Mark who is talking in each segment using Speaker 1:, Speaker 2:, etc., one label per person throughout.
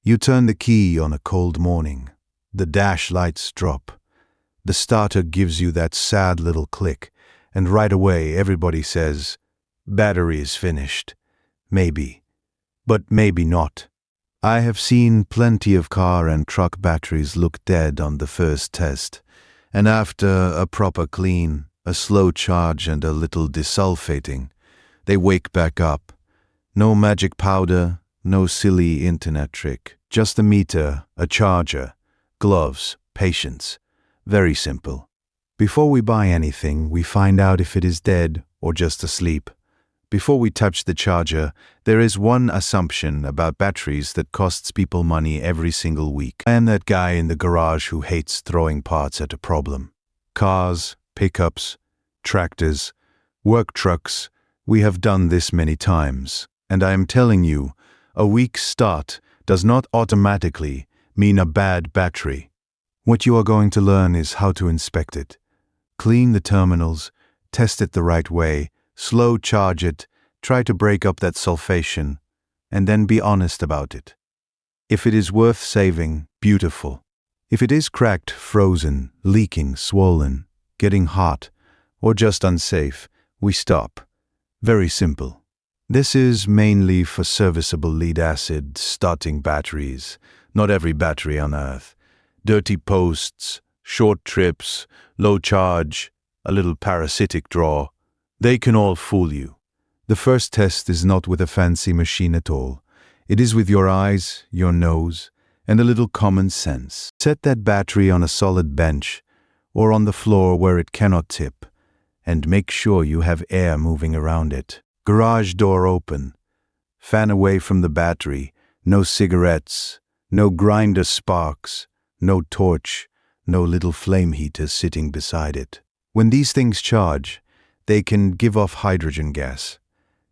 Speaker 1: You turn the key on a cold morning. The dash lights drop. The starter gives you that sad little click, and right away everybody says, "Battery is finished." Maybe, but maybe not. I have seen plenty of car and truck batteries look dead on the first test, and after a proper clean, a slow charge and a little desulfating, they wake back up. No magic powder, no silly internet trick, just a meter, a charger, gloves, patience. Very simple. Before we buy anything, we find out if it is dead or just asleep. Before we touch the charger, there is one assumption about batteries that costs people money every single week. I am that guy in the garage who hates throwing parts at a problem. Cars, pickups, tractors, work trucks, we have done this many times. And I am telling you, a weak start does not automatically mean a bad battery. What you are going to learn is how to inspect it. Clean the terminals, test it the right way, slow charge it, try to break up that sulfation, and then be honest about it. If it is worth saving, beautiful. If it is cracked, frozen, leaking, swollen, getting hot, or just unsafe, we stop. Very simple. This is mainly for serviceable lead-acid starting batteries, not every battery on Earth. Dirty posts, short trips, low charge, a little parasitic draw, they can all fool you. The first test is not with a fancy machine at all. It is with your eyes, your nose, and a little common sense. Set that battery on a solid bench or on the floor where it cannot tip, and make sure you have air moving around it. Garage door open. Fan away from the battery. No cigarettes, no grinder sparks, no torch, no little flame heater sitting beside it. When these things charge, they can give off hydrogen gas,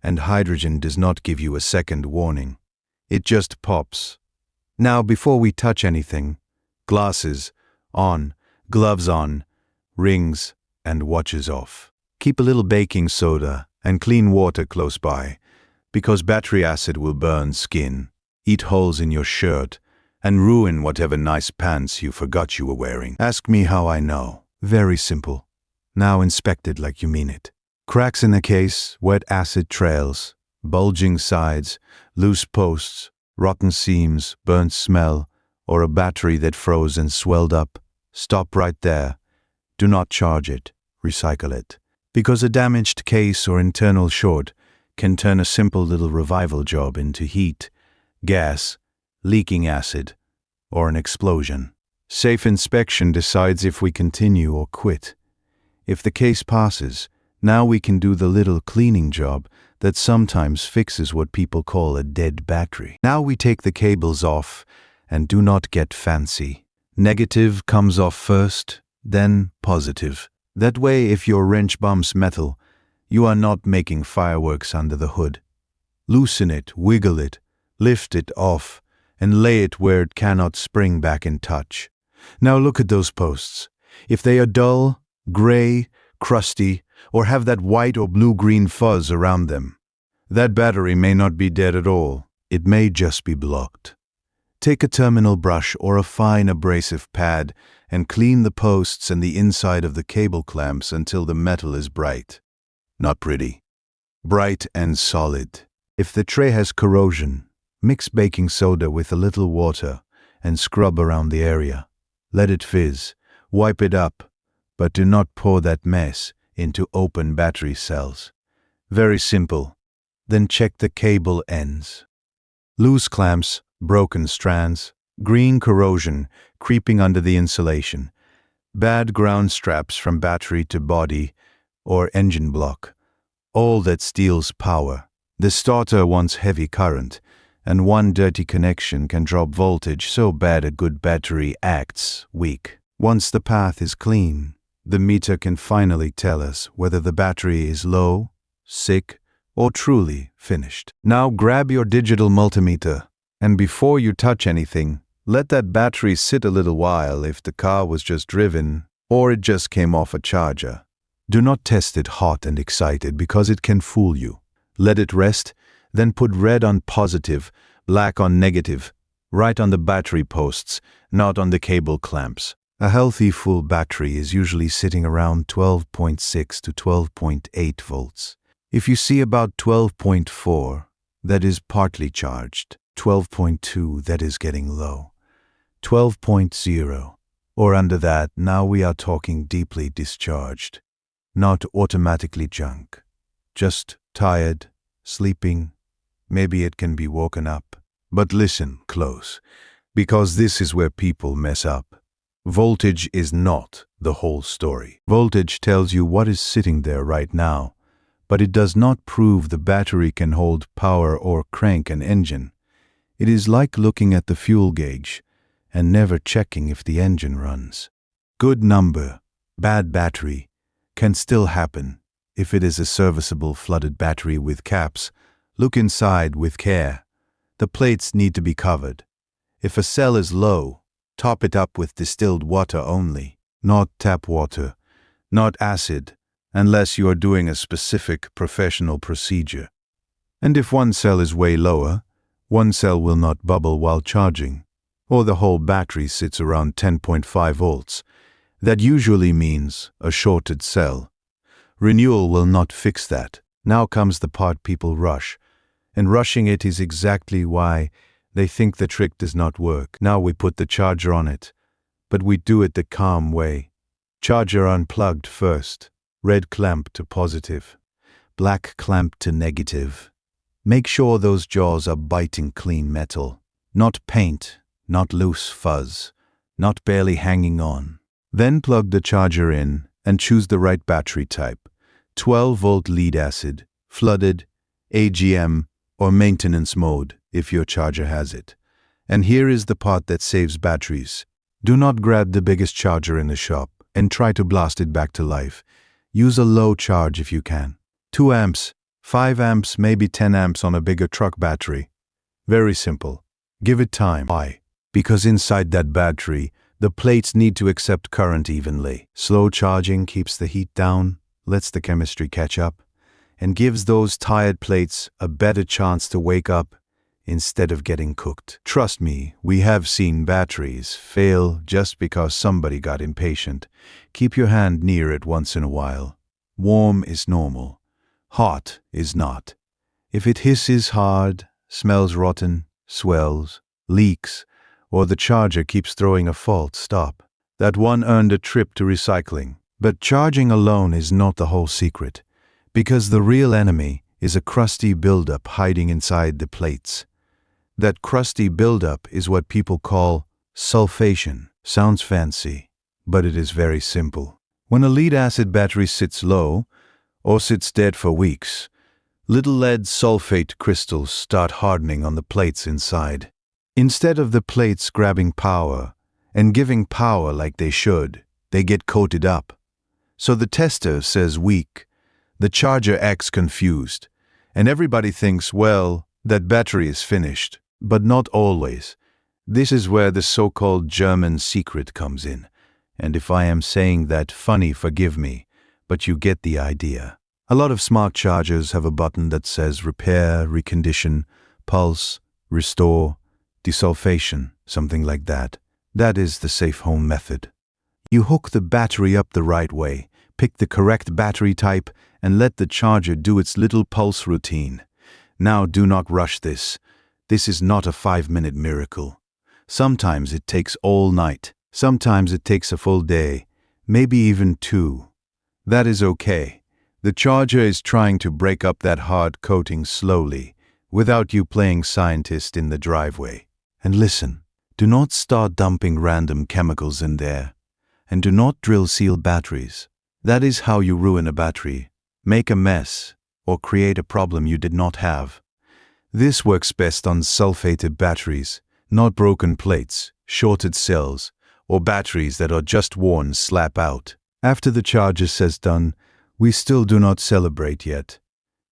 Speaker 1: and hydrogen does not give you a second warning. It just pops. Now, before we touch anything, glasses on, gloves on, rings and watches off. Keep a little baking soda and clean water close by, because battery acid will burn skin, eat holes in your shirt, and ruin whatever nice pants you forgot you were wearing. Ask me how I know. Very simple. Now inspect it like you mean it. Cracks in the case, wet acid trails, bulging sides, loose posts, rotten seams, burnt smell, or a battery that froze and swelled up. Stop right there. Do not charge it. Recycle it. Because a damaged case or internal short can turn a simple little revival job into heat, gas, leaking acid, or an explosion. Safe inspection decides if we continue or quit. If the case passes, now we can do the little cleaning job that sometimes fixes what people call a dead battery. Now we take the cables off and do not get fancy. Negative comes off first, then positive. That way, if your wrench bumps metal, you are not making fireworks under the hood. Loosen it, wiggle it, lift it off, and lay it where it cannot spring back in touch. Now look at those posts. If they are dull, gray, crusty, or have that white or blue-green fuzz around them, that battery may not be dead at all. It may just be blocked. Take a terminal brush or a fine abrasive pad and clean the posts and the inside of the cable clamps until the metal is bright. Not pretty. Bright and solid. If the tray has corrosion, mix baking soda with a little water and scrub around the area. Let it fizz. Wipe it up, but do not pour that mess into open battery cells. Very simple. Then check the cable ends. Loose clamps, broken strands, green corrosion creeping under the insulation, bad ground straps from battery to body or engine block, all that steals power. The starter wants heavy current, and one dirty connection can drop voltage so bad a good battery acts weak. Once the path is clean, the meter can finally tell us whether the battery is low, sick, or truly finished. Now grab your digital multimeter, and before you touch anything, let that battery sit a little while if the car was just driven or it just came off a charger. Do not test it hot and excited because it can fool you. Let it rest, then put red on positive, black on negative, right on the battery posts, not on the cable clamps. A healthy full battery is usually sitting around 12.6 to 12.8 volts. If you see about 12.4, that is partly charged. 12.2, that is getting low. 12.0, or under that, now we are talking deeply discharged. Not automatically junk. Just tired, sleeping. Maybe it can be woken up. But listen close, because this is where people mess up. Voltage is not the whole story. Voltage tells you what is sitting there right now, but it does not prove the battery can hold power or crank an engine. It is like looking at the fuel gauge and never checking if the engine runs. Good number, bad battery, can still happen. If it is a serviceable flooded battery with caps, look inside with care. The plates need to be covered. If a cell is low, top it up with distilled water only, not tap water, not acid, unless you are doing a specific professional procedure. And if one cell is way lower, one cell will not bubble while charging, or the whole battery sits around 10.5 volts. That usually means a shorted cell. Renewal will not fix that. Now comes the part people rush, and rushing it is exactly why they think the trick does not work. Now we put the charger on it, but we do it the calm way. Charger unplugged first. Red clamp to positive, black clamp to negative. Make sure those jaws are biting clean metal, not paint, not loose fuzz, not barely hanging on. Then plug the charger in and choose the right battery type, 12-volt lead acid, flooded, AGM, or maintenance mode if your charger has it. And here is the part that saves batteries. Do not grab the biggest charger in the shop and try to blast it back to life. Use a low charge if you can. 2 amps, 5 amps, maybe 10 amps on a bigger truck battery. Very simple. Give it time. Why? Because inside that battery, the plates need to accept current evenly. Slow charging keeps the heat down, lets the chemistry catch up, and gives those tired plates a better chance to wake up instead of getting cooked. Trust me, we have seen batteries fail just because somebody got impatient. Keep your hand near it once in a while. Warm is normal. Hot is not. If it hisses hard, smells rotten, swells, leaks, or the charger keeps throwing a fault, stop. That one earned a trip to recycling. But charging alone is not the whole secret, because the real enemy is a crusty buildup hiding inside the plates. That crusty buildup is what people call sulfation. Sounds fancy, but it is very simple. When a lead-acid battery sits low, or sits dead for weeks, little lead sulfate crystals start hardening on the plates inside. Instead of the plates grabbing power and giving power like they should, they get coated up. So the tester says weak, the charger acts confused, and everybody thinks, well, that battery is finished. But not always. This is where the so-called German secret comes in. And if I am saying that funny, forgive me, but you get the idea. A lot of smart chargers have a button that says repair, recondition, pulse, restore, desulfation, something like that. That is the safe home method. You hook the battery up the right way, pick the correct battery type, and let the charger do its little pulse routine. Now do not rush this. This is not a 5-minute miracle. Sometimes it takes all night. Sometimes it takes a full day, maybe even 2. That is okay. The charger is trying to break up that hard coating slowly, without you playing scientist in the driveway. And listen, do not start dumping random chemicals in there. And do not drill seal batteries. That is how you ruin a battery. Make a mess, or create a problem you did not have. This works best on sulfated batteries, not broken plates, shorted cells, or batteries that are just worn slap out. After the charger says done, we still do not celebrate yet,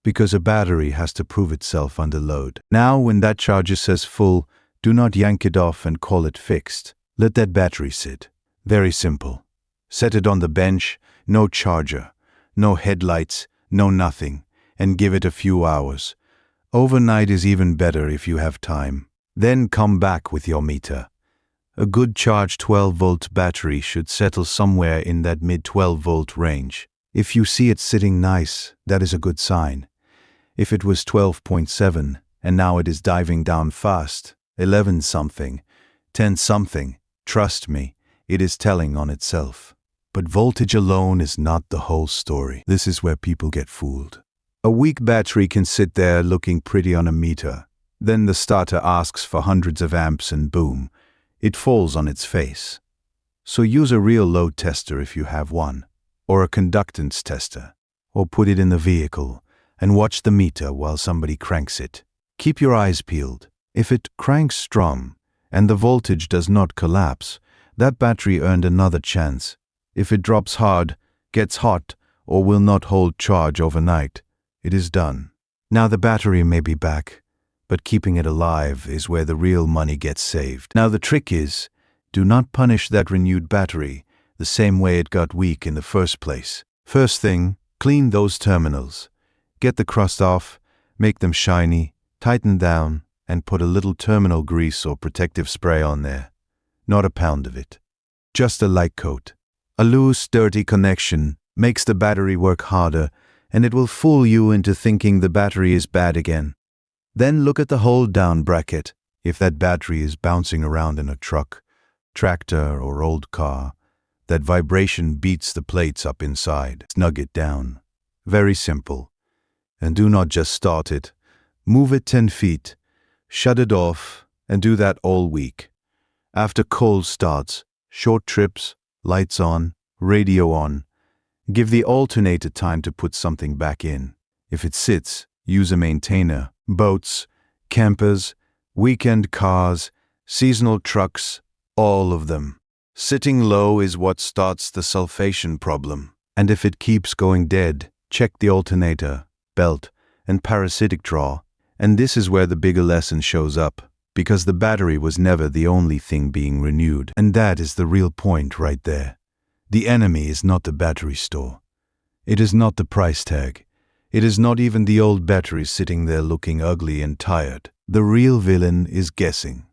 Speaker 1: because a battery has to prove itself under load. Now when that charger says full, do not yank it off and call it fixed. Let that battery sit. Very simple. Set it on the bench, no charger, no headlights, no nothing, and give it a few hours. Overnight is even better if you have time. Then come back with your meter. A good charged 12-volt battery should settle somewhere in that mid 12-volt range. If you see it sitting nice, that is a good sign. If it was 12.7 and now it is diving down fast, 11 something, 10 something, trust me, it is telling on itself. But voltage alone is not the whole story. This is where people get fooled. A weak battery can sit there looking pretty on a meter. Then the starter asks for hundreds of amps and boom, it falls on its face. So use a real load tester if you have one, or a conductance tester, or put it in the vehicle and watch the meter while somebody cranks it. Keep your eyes peeled. If it cranks strong and the voltage does not collapse, that battery earned another chance. If it drops hard, gets hot, or will not hold charge overnight, it is done. Now the battery may be back, but keeping it alive is where the real money gets saved. Now the trick is, do not punish that renewed battery the same way it got weak in the first place. First thing, clean those terminals. Get the crust off, make them shiny, tighten down, and put a little terminal grease or protective spray on there. Not a pound of it. Just a light coat. A loose, dirty connection makes the battery work harder, and it will fool you into thinking the battery is bad again. Then look at the hold-down bracket. If that battery is bouncing around in a truck, tractor, or old car, that vibration beats the plates up inside. Snug it down. Very simple. And do not just start it. Move it 10 feet, shut it off, and do that all week. After cold starts, short trips, lights on, radio on. Give the alternator time to put something back in. If it sits, use a maintainer. Boats, campers, weekend cars, seasonal trucks, all of them. Sitting low is what starts the sulfation problem. And if it keeps going dead, check the alternator, belt, and parasitic draw. And this is where the bigger lesson shows up, because the battery was never the only thing being renewed. And that is the real point right there. The enemy is not the battery store. It is not the price tag. It is not even the old battery sitting there looking ugly and tired. The real villain is guessing.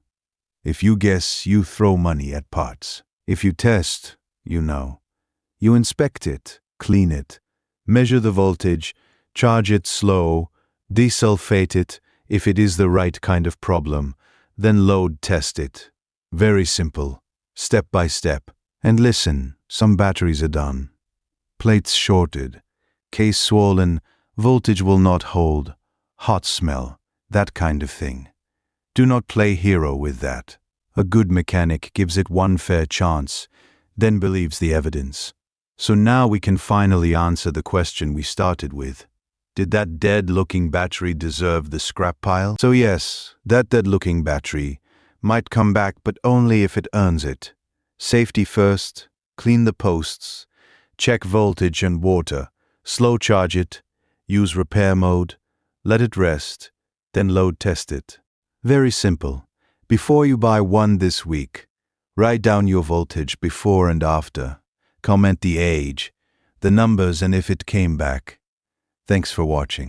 Speaker 1: If you guess, you throw money at parts. If you test, you know. You inspect it, clean it, measure the voltage, charge it slow, desulfate it if it is the right kind of problem, then load test it. Very simple, step by step. And listen, some batteries are done. Plates shorted, case swollen, voltage will not hold, hot smell, that kind of thing. Do not play hero with that. A good mechanic gives it one fair chance, then believes the evidence. So now we can finally answer the question we started with. Did that dead-looking battery deserve the scrap pile? So yes, that dead-looking battery might come back, but only if it earns it. Safety first, clean the posts, check voltage and water, slow charge it, use repair mode, let it rest, then load test it. Very simple. Before you buy one this week, write down your voltage before and after. Comment the age, the numbers, and if it came back. Thanks for watching.